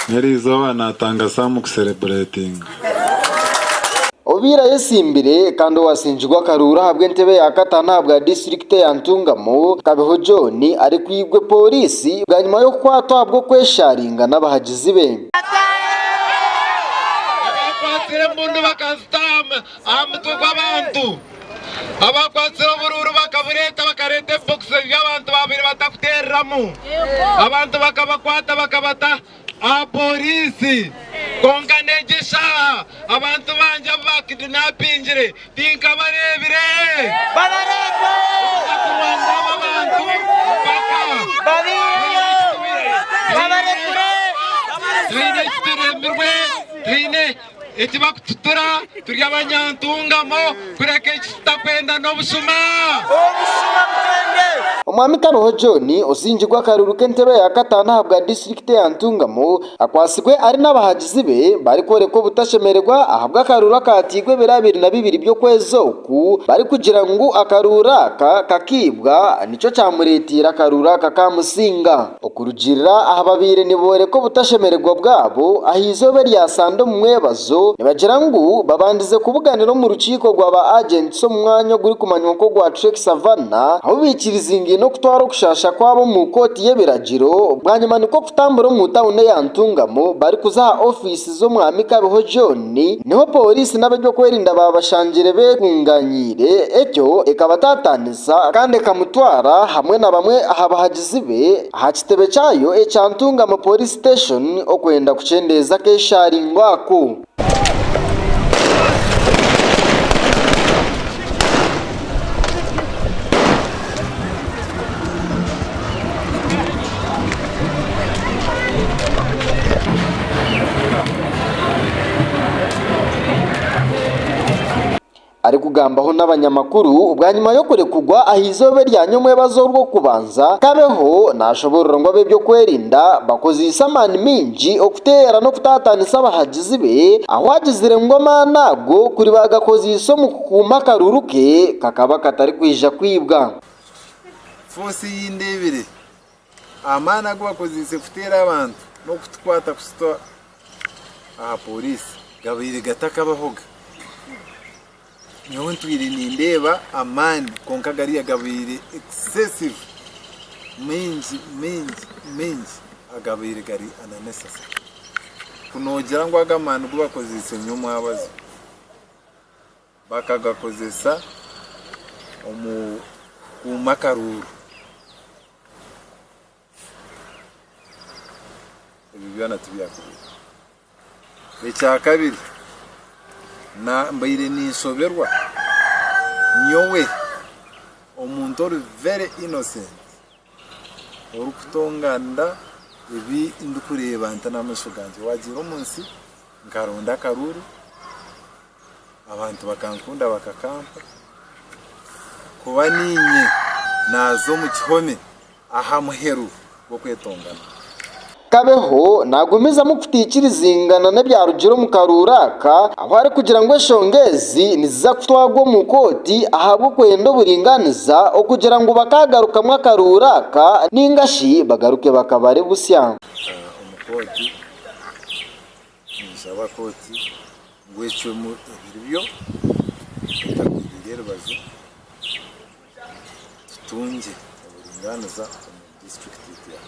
Nerizo natanga samu celebrating. Obira yesimbire kandi wasinjirwa karura habwe ntebe ya katana bwa district ya Ntungamo Kabeho John ari kwigwe polisi bwa nyuma yo kwatwa bwo kwesharinga n'abahagizi be. Abakwatire mundu bakastama amutwe kw'abantu abakwatire bururu bakabureta bakarete box y'abantu babiri batakuteramo abantu bakabakwata bakabata apolisi konkanegisha abantu banje bakidnappingire tinka barebire barareba akurwanda abantu baka babiri babarekure Tine etibakututura turi abanyantungamo kureka ikitakwenda n'obusuma mutende Omwami Kabeho John osinjirwa karuru k'entebe ya katana bwa district ya Ntungamo akwasigwe ari n'abahagizi be bari koreko butashemererwa ahabwa karura katigwe birabiri na bibiri byo kwezoku bari kugira ngo akarura kakibwa nico cyamuretira karura kakamusinga okurugirira ahababire nibore ko butashemererwa bwabo ahizobe ryasando mu mwebazo nibagira ngo babandize kubuganiro mu rukiko rw'aba agents so mwanya guri kumanywa ko gwa Trek Savannah aho bikirizingi no kutwara kushasha kwabo mu koti y'ebiragiro bwanyuma niko kutambura mu town ya Ntungamo bari kuzaha office zo Mwami Kabeho John niho polisi n'abajyo kwerinda babashangire bekunganyire ecyo ekabatataniza kandi kamutwara hamwe na bamwe ahabahagizi be hakitebe cyayo eca Ntungamo police station okwenda kucendeza kesharingwako. ari kugambaho n'abanyamakuru ubwa nyuma yo kurekugwa ahizobe rya nyomwe bazorwo kubanza Kabeho nashoborora ngo abe byo kwerinda bakoze isamani minji okutera no kutatanisa abahagizi be aho hagizire ngo manago kuri bagakoze isomo kukuma karuruke kakaba katari kwija kwibwa fosi y'indebire amana go bakoze kutera abantu no kutwata kusito aha polisi gabire gatakabahoga niho ntwire nindeba amani konkagari agabire excessive menji agabire gari unnecessary kunogera ngo agamana go bakozese nyuma abazo bakagakozesa omu kumakaruru ibibana tubiyakubira ecya kabiri na mbaire ninsoberwa nyowe omuntu ori very innocent orukutonganda ibi ndukureba ntanamasho ganje wagira umunsi nkaronda karuru abantu bakankunda bakakampa kuba ninye nazo mu kihome aha muheru bwo kwetongana Kabeho nagumiza mu kutikirizingana na bya rugiro mu karuraka aho ari kugira ngo eshongezi niza kutwagwa mu koti ahabwo kwendo buringaniza okugira ngo bakagaruka mu karuraka ningashi bagaruke bakabare busya umukoti nisaba koti ngwecyo mu biribyo takwirira bazo tunje buringaniza mu district ya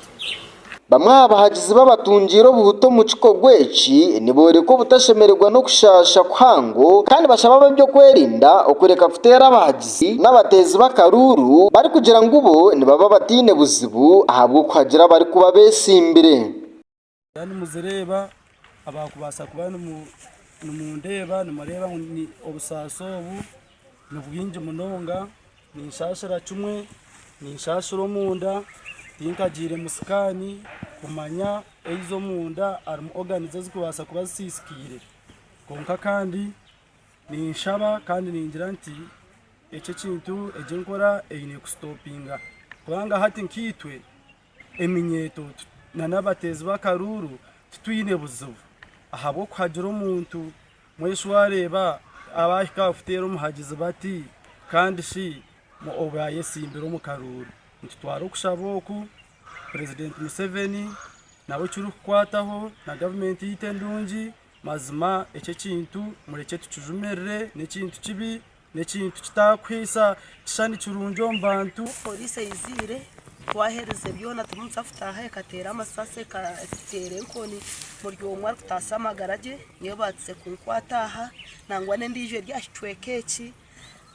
bamwe abahagizi b'abatungiro buhuto mu ciko gweci nibore ko butashemererwa no kushasha kwango kandi bashaba byo kwerinda okureka kutera abahagizi n'abatezi bakaruru bari kugira ngo ubo nibaba batine buzibu ahabwo kwagira bari kuba besimbire yani muzireba abakubasa kuba numundeba numureba ni obusaso obu nubwinje munonga ni nshashara cumwe ni nshashuro munda tinkagire musikani kumanya eizo munda ari organize zikubasa kuba zisikire konka kandi ni nshaba kandi ningira nti ece kintu eje nkora eine kustopinga kubanga hati nkitwe eminyeto na nabatezi bakaruru tutwine buzuvu ahabo kwagira umuntu mweshu wareba abahika ufitera umuhagizi bati kandi shi mu obaye simbiro mu karuru ntitwara ukushaboku President Museveni nabo kiri kukwataho na gavumenti yitendungi mazima ece kintu mureke tukijumerere n'ekintu kibi n'ekintu kitakwisa kishani kirungi omu bantu. Polisi izire twahereze byona tumunsi afutaha ekatera amasase katera enkoni muri omwe kutasa amagaraje niyo batse kunkwataha nangwa n'endijo ryashitwekeki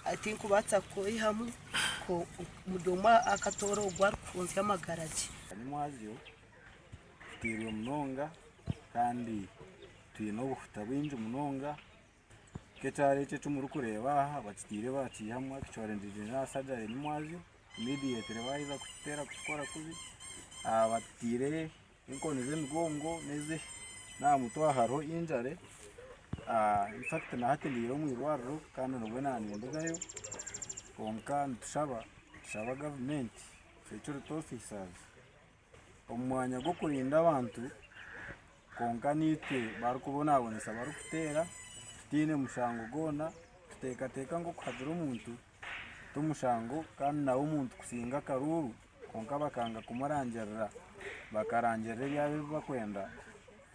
ati kubatsa koyihamu ko mudoma akatoro gwarfunze amagaraje nimwazyo tiri munonga kandi tuyino bufuta bwinji munonga ketare cyo muri kureba aha batitire bacihamwe kichorendije na sajare nimwazyo immediate bayiza kutera gukora kubi abatire inkoni z'imigongo neze na mutwa haro injare in fact na hatindiro mu irwaro kandi no bwana nindugayo konka ntushaba government security officers omwanya go kurinda abantu konka nitwe barukubona abonesa barukutera tine mushango gona tutekateka ngo kuhadura umuntu tumushango kandi nawo umuntu kusinga karuru konka bakanga kumurangerera bakarangerera yabe bakwenda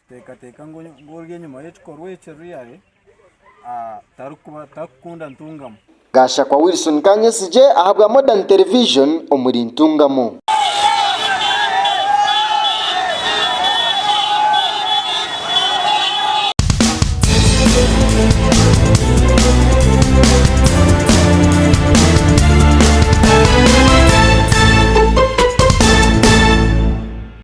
tutekateka ngo ngorye nyuma y'ekikorwa ekiriyare takukunda ntungamo. Gasha kwa Wilson Kanyesije ahabwa Modern Television omuri Ntungamo.